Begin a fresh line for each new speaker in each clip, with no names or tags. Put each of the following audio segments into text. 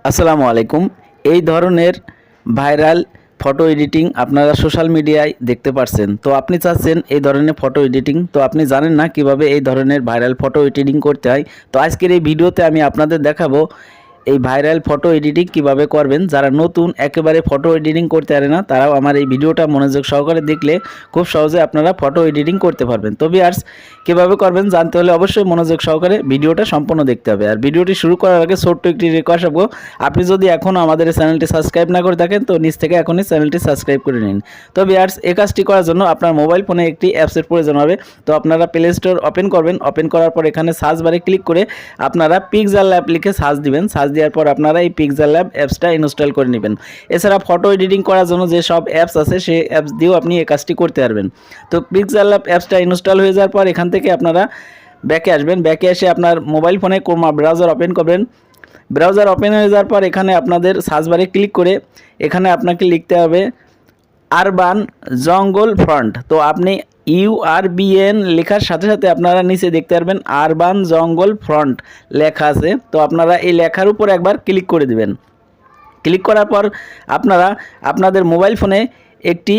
আসসালামু আলাইকুম। এই ধরনের ভাইরাল ফটো এডিটিং আপনারা সোশ্যাল মিডিয়ায় দেখতে পারছেন। তো আপনি চাচ্ছেন এই ধরনের ফটো এডিটিং, তো আপনি জানেন না কিভাবে এই ধরনের ভাইরাল ফটো এডিটিং করতে হয়। তো আজকের এই ভিডিওতে আমি আপনাদের দেখাবো এই ভাইরাল ফটো এডিটিং কিভাবে করবেন। যারা নতুন একেবারে ফটো এডিটিং করতে পারে না তারাও আমার এই ভিডিওটা মনোযোগ সহকারে দেখলে খুব সহজে আপনারা ফটো এডিটিং করতে পারবেন। তো ভিউয়ার্স, কিভাবে করবেন জানতে হলে অবশ্যই মনোযোগ সহকারে ভিডিওটা সম্পূর্ণ দেখতে হবে। আর ভিডিওটি শুরু করার আগে ছোট্ট একটি রিকোয়েস্ট করব, আপনি যদি এখনও আমাদের এই চ্যানেলটি সাবস্ক্রাইব না করে থাকেন তো নিচ থেকে এখনই চ্যানেলটি সাবস্ক্রাইব করে নিন। তো ভিউয়ার্স, এই কাজটি করার জন্য আপনার মোবাইল ফোনে একটি অ্যাপসের প্রয়োজন হবে। তো আপনারা প্লে স্টোর ওপেন করবেন। ওপেন করার পর এখানে সার্চ বারে ক্লিক করে আপনারা পিক্সেল ল্যাব লিখে সার্চ দিবেন। সার্চ দেওয়ার পর আপনারা এই পিক্সেল ল্যাব অ্যাপসটা ইনস্টল করে নেবেন। এছাড়া ফটো এডিটিং করার জন্য যে সব অ্যাপস আছে সেই অ্যাপস দিয়েও আপনি এই কাজটি করতে পারবেন। তো পিক্সেল ল্যাব অ্যাপসটা ইনস্টল হয়ে যাওয়ার পর এখান থেকে আপনারা ব্যাকে আসবেন। ব্যাকে এসে আপনার মোবাইল ফোনে ক্রোম ব্রাউজার ওপেন করবেন। ব্রাউজার ওপেন হয়ে যাওয়ার পর এখানে আপনাদের সার্চ বারে ক্লিক করে এখানে আপনাকে লিখতে হবে আরবান জঙ্গল ফ্রন্ট। তো আপনি URBN লেখার সাথে সাথে আপনারা নিচে দেখতে পারবেন আরবান জঙ্গল ফ্রন্ট লেখা আছে। তো আপনারা এই লেখার উপর একবার ক্লিক করে দিবেন। ক্লিক করার পর আপনারা আপনাদের মোবাইল ফোনে একটি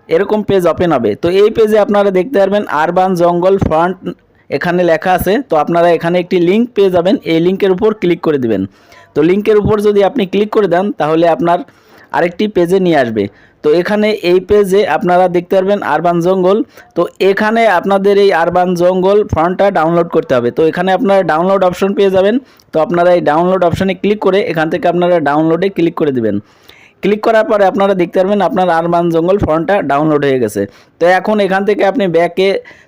এরকম পেজ ওপেন হবে। তো এই পেজে আপনারা দেখতে পারবেন আরবান জঙ্গল ফ্রন্ট এখানে লেখা আছে। তো আপনারা এখানে একটি লিঙ্ক পেয়ে যাবেন, এই লিঙ্কের উপর ক্লিক করে দিবেন। তো লিঙ্কের উপর যদি আপনি ক্লিক করে দেন তাহলে আপনার আরেকটি পেজে নিয়ে আসবে। তো এখানে এই পেজে আপনারা দেখতে পারবেন আরবান জঙ্গল। তো এখানে আপনাদের এই আরবান জঙ্গল ফন্টটা ডাউনলোড করতে হবে। তো এখানে আপনারা ডাউনলোড অপশন পেয়ে যাবেন। তো আপনারা এই ডাউনলোড অপশনে ক্লিক করে এখান থেকে আপনারা ডাউনলোডে ক্লিক করে দিবেন। ক্লিক করার পরে আপনারা দেখতে পারবেন আপনার আরবান জঙ্গল ফন্টটা ডাউনলোড হয়ে গেছে। তো এখন এখান থেকে আপনি ব্যাকে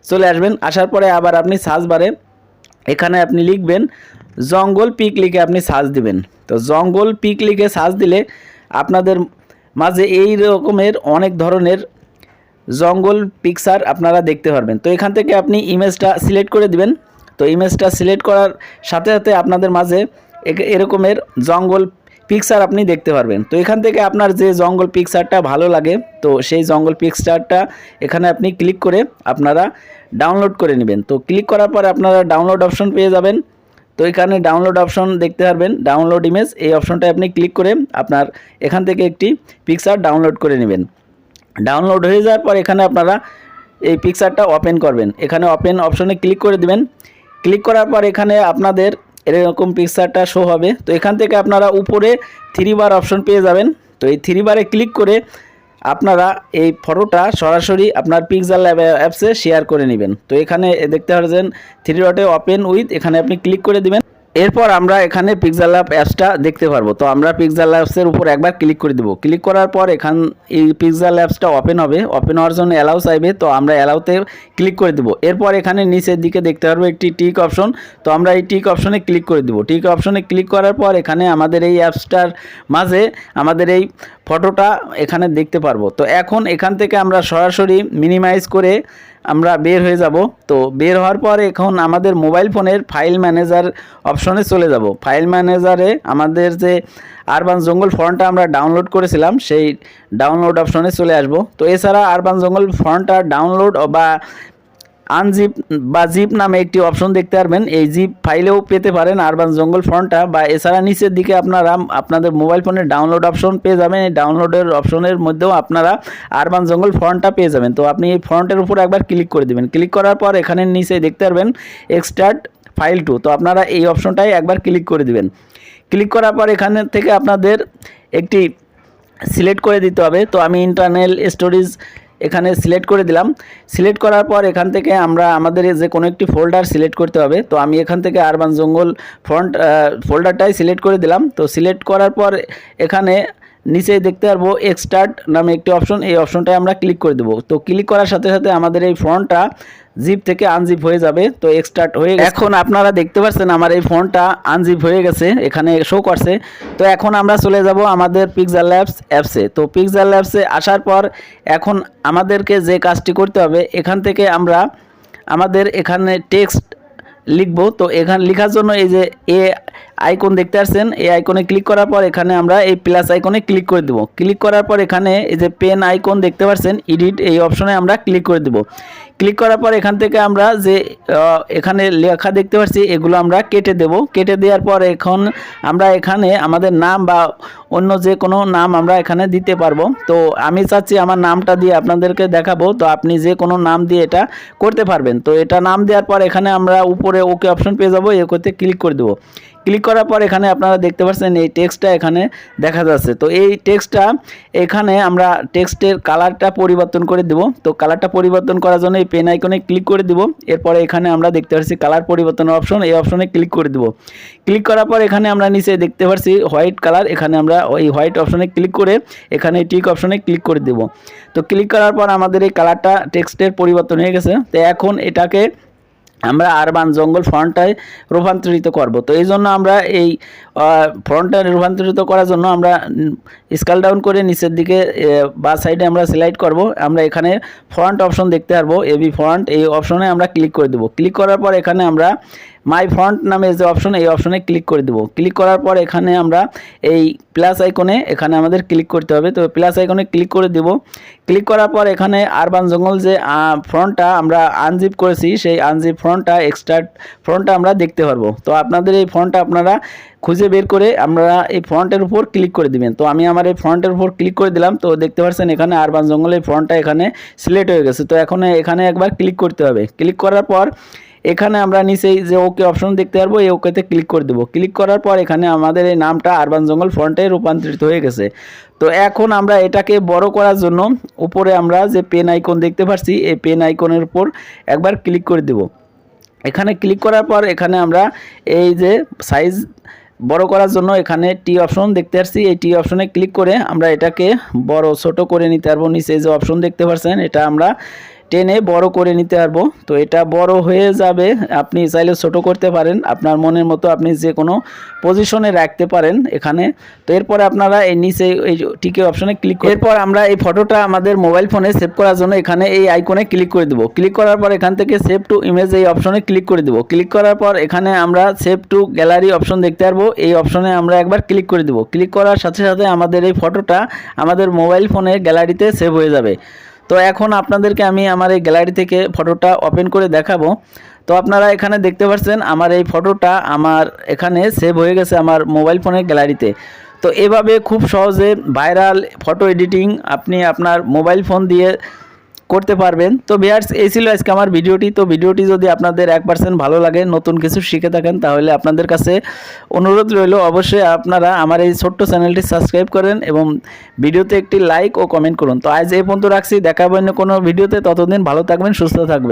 চলে আসবেন। আসার পরে আবার আপনি সার্চ বারে এখানে আপনি লিখবেন জঙ্গল পিক লিখে আপনি সার্চ দিবেন। তো জঙ্গল পিক লিখে সার্চ দিলে আপনাদের মাঝে এই রকমের অনেক ধরনের জঙ্গল পিকচার আপনারা দেখতে পারবেন। তো এখান থেকে আপনি ইমেজটা সিলেক্ট করে দিবেন। তো ইমেজটা সিলেক্ট করার সাথে সাথে আপনাদের মাঝে এরকমের জঙ্গল পিকচার আপনি দেখতে পারবেন। তো এখান থেকে আপনার যে জঙ্গল পিকচারটা ভালো লাগে তো সেই জঙ্গল পিকচারটা এখানে আপনি ক্লিক করে আপনারা ডাউনলোড করে নেবেন। তো ক্লিক করার পর আপনারা ডাউনলোড অপশন পেয়ে যাবেন। তো এখানে ডাউনলোড অপশন দেখতে পারবেন, ডাউনলোড ইমেজ, এই অপশনটায় আপনি ক্লিক করে আপনার এখান থেকে একটি পিকচার ডাউনলোড করে নেবেন। ডাউনলোড হয়ে যাওয়ার পর এখানে আপনারা এই পিকচারটা ওপেন করবেন। এখানে ওপেন অপশনে ক্লিক করে দিবেন। ক্লিক করার পর এখানে আপনাদের এরকম পিকচারটা শো হবে। তো এখান থেকে আপনারা উপরে 3 বার অপশন পেয়ে যাবেন। তো এই 3 বারে ক্লিক করে আপনারা এই ফটোটা সরাসরি আপনার পিক্সেল ল্যাব অ্যাপসে শেয়ার করে নেবেন। তো এখানে দেখতে পাচ্ছেন 3 ডটে ওপেন উইথ, এখানে আপনি ক্লিক করে দিবেন। এরপর আমরা এখানে পিক্সেল ল্যাব অ্যাপসটা দেখতে পারবো। তো আমরা পিক্সেল ল্যাবসের উপর একবার ক্লিক করে দেবো। ক্লিক করার পর এই পিক্সেল ল্যাবসটা ওপেন হবে। ওপেন হওয়ার জন্য অ্যালাউ চাইবে, তো আমরা অ্যালাউতে ক্লিক করে দেবো। এরপর এখানে নিচের দিকে দেখতে পারবো একটি টিক অপশন। তো আমরা এই টিক অপশনে ক্লিক করে দেবো। টিক অপশনে ক্লিক করার পর এখানে আমাদের এই অ্যাপসটার মাঝে আমাদের এই ফটোটা এখানে দেখতে পারবো। তো এখন এখান থেকে আমরা সরাসরি মিনিমাইজ করে আমরা বের হয়ে যাব। তো বের হওয়ার পর এখন আমাদের মোবাইল ফোনের ফাইল ম্যানেজার অপশনে চলে যাব। ফাইল ম্যানেজারে আমাদের যে আরবান জঙ্গল ফন্টটা আমরা ডাউনলোড করেছিলাম সেই ডাউনলোড অপশনে চলে আসব। তো এছাড়া আরবান জঙ্গল ফন্টটা ডাউনলোড বা আনজিপ বা জিপ নামে একটি অপশন দেখতে পারবেন। এই জিপ ফাইলেও পেতে পারেন আরবান জঙ্গল ফন্টটা, বা এছাড়া নিচের দিকে আপনারা আপনাদের মোবাইল ফোনের ডাউনলোড অপশন পেয়ে যাবেন। এই ডাউনলোডের অপশনের মধ্যেও আপনারা আরবান জঙ্গল ফন্টটা পেয়ে যাবেন। তো আপনি এই ফন্টের উপর একবার ক্লিক করে দেবেন। ক্লিক করার পর এখানে নিচে দেখতে পারবেন এক্সট্রাক্ট ফাইল টু। তো আপনারা এই অপশনটাই একবার ক্লিক করে দিবেন। ক্লিক করার পর এখানে থেকে আপনাদের একটি সিলেক্ট করে দিতে হবে। তো আমি ইন্টারনাল স্টোরেজ এখানে সিলেক্ট করে দিলাম। সিলেক্ট করার পর এখান থেকে আমরা আমাদের যে কোনো একটি ফোল্ডার সিলেক্ট করতে হবে। তো আমি এখান থেকে আরবান জঙ্গল ফন্ট ফোল্ডারটাই সিলেক্ট করে দিলাম। তো সিলেক্ট করার পর এখানে নিচেই দেখতে পারবো এক্সট্রাক্ট নামে একটি অপশন, এই অপশনটায় আমরা ক্লিক করে দেবো। তো ক্লিক করার সাথে সাথে আমাদের এই ফন্টটা জিপ থেকে আনজিপ হয়ে যাবে। তো এক্সট্রাক্ট হয়ে গেছে। এখন আপনারা দেখতে পাচ্ছেন আমার এই ফন্টটা আনজিপ হয়ে গেছে, এখানে শো করছে। তো এখন আমরা চলে যাব আমাদের পিক্সেল ল্যাবস অ্যাপসে। তো পিক্সেল ল্যাবসে আসার পর এখন আমাদেরকে যে কাজটি করতে হবে এখান থেকে আমরা আমাদের এখানে টেক্সট লিখব। তো এখানে লেখার জন্য এই যে আইকন দেখতে পাচ্ছেন, এই আইকনে ক্লিক করার পর এখানে আমরা এই প্লাস আইকনে ক্লিক করে দেব। ক্লিক করার পর এখানে এই যে পেন আইকন দেখতে পাচ্ছেন, এডিট এই অপশনে আমরা ক্লিক করে দেব। ক্লিক করার পর এখান থেকে আমরা যে এখানে লেখা দেখতে পাচ্ছি এগুলো আমরা কেটে দেব। কেটে দেওয়ার পর এখন আমরা এখানে আমাদের নাম বা অন্য যে কোনো নাম আমরা এখানে দিতে পারবো। তো আমি চাচ্ছি আমার নামটা দিয়ে আপনাদেরকে দেখাবো, তো আপনি যে কোনো নাম দিয়ে এটা করতে পারবেন। তো এটা নাম দেওয়ার পর এখানে আমরা উপরে ওকে অপশন পেয়ে যাবো, ওকেতে ক্লিক করে দেবো। ক্লিক করার পর এখানে আপনারা দেখতে পাচ্ছেন এই টেক্সটটা এখানে দেখা যাচ্ছে। তো এই টেক্সটটা এখানে আমরা টেক্সটের কালারটা পরিবর্তন করে দেব। তো কালারটা পরিবর্তন করার জন্য এই পেন আইকনে ক্লিক করে দেব। এরপরে এখানে আমরা দেখতে পাচ্ছি কালার পরিবর্তনের অপশন, এই অপশনে ক্লিক করে দেব। ক্লিক করার পর এখানে আমরা নিচে দেখতে পাচ্ছি হোয়াইট কালার, এখানে আমরা ওই হোয়াইট অপশনে ক্লিক করে এখানে টিক অপশনে ক্লিক করে দেব। তো ক্লিক করার পর আমাদের এই কালারটা টেক্সটের পরিবর্তন হয়ে গেছে। তো এখন এটাকে আমরা আরবান জঙ্গল ফন্টটায় রূপান্তরিত করব। তো এই জন্য আমরা এই ফন্টটা রূপান্তরিত করার জন্য আমরা স্কেল ডাউন করে নিচের দিকে বা সাইডে আমরা সিলেক্ট করব। আমরা এখানে ফন্ট অপশন দেখতে পারবো, এবি ফন্ট, এই অপশনে আমরা ক্লিক করে দেব। ক্লিক করার পর এখানে আমরা মাই ফন্ট নামে যে অপশন, এই অপশনে ক্লিক করে দেব। ক্লিক করার পর এখানে আমরা এই প্লাস আইকনে এখানে আমাদের ক্লিক করতে হবে। তো প্লাস আইকনে ক্লিক করে দেব। ক্লিক করার পর এখানে আরবান জঙ্গল যে ফন্টটা আমরা আনজিপ করেছি, সেই আনজিপ ফন্টটা এক্সট্রাক্ট ফন্টটা আমরা দেখতে পারবো। তো আপনাদের এই ফন্টটা আপনারা খুঁজে বের করে আমরা এই ফন্টের উপর ক্লিক করে দিবেন। তো আমি আমার এই ফন্টের উপর ক্লিক করে দিলাম। তো দেখতে পাচ্ছেন এখানে আরবান জঙ্গলের ফন্টটা এখানে সিলেক্ট হয়ে গেছে। তো এখন এখানে একবার ক্লিক করতে হবে। ক্লিক করার পর এখানে আমরা নিচেই যে ওকে অপশন দেখতে পারবো, এই ওকেতে ক্লিক করে দেবো। ক্লিক করার পর এখানে আমাদের এই নামটা আরবান জঙ্গল ফন্টে রূপান্তরিত হয়ে গেছে। তো এখন আমরা এটাকে বড় করার জন্য উপরে আমরা যে পেন আইকন দেখতে পাচ্ছি, এই পেন আইকনের উপর একবার ক্লিক করে দেব। এখানে ক্লিক করার পর এখানে আমরা এই যে সাইজ বড় করার জন্য এখানে টি অপশন দেখতে পাচ্ছি, এই টি অপশনে ক্লিক করে আমরা এটাকে বড় ছোট করে নিতে পারবো। নিচে যে অপশন দেখতে পাচ্ছেন এটা আমরা টেনে বড় করে নিতে পারবো। তো এটা বড় হয়ে যাবে, আপনি চাইলে ছোট করতে পারেন, আপনার মনের মতো আপনি যে কোনো পজিশনে রাখতে পারেন এখানে। তো এরপরে আপনারা এই নিচে এই টিকে অপশনে ক্লিক করে এরপর আমরা এই ফটোটা আমাদের মোবাইল ফোনে সেভ করার জন্য এখানে এই আইকনে ক্লিক করে দেব। ক্লিক করার পর এখান থেকে সেভ টু ইমেজ এই অপশনে ক্লিক করে দেব। ক্লিক করার পর এখানে আমরা সেভ টু গ্যালারি অপশন দেখতে পারবো, এই অপশনে আমরা একবার ক্লিক করে দেব। ক্লিক করার সাথে সাথে আমাদের এই ফটোটা আমাদের মোবাইল ফোনে গ্যালারিতে সেভ হয়ে যাবে। তো এখন আপনাদেরকে আমি আমার এই গ্যালারি থেকে ফটোটা ওপেন করে দেখাবো। তো আপনারা এখানে দেখতে পাচ্ছেন আমার এই ফটোটা আমার এখানে সেভ হয়ে গেছে আমার মোবাইল ফোনের গ্যালারিতে। তো এভাবে খুব সহজে ভাইরাল ফটো এডিটিং আপনি আপনার মোবাইল ফোন দিয়ে করতে পারবেন। তো ভিউয়ার্স, এই ছিল আজকে আমার ভিডিওটি। তো ভিডিওটি যদি আপনাদের 1% ভালো লাগে, নতুন কিছু শিখে থাকেন, তাহলে আপনাদের কাছে অনুরোধ রইল অবশ্যই আপনারা আমার এই ছোট্ট চ্যানেলটি সাবস্ক্রাইব করেন এবং ভিডিওতে একটি লাইক ও কমেন্ট করুন। তো আজ এই পর্যন্ত রাখছি, দেখা হবে অন্য কোনো ভিডিওতে। ততদিন ভালো থাকবেন, সুস্থ থাকবেন।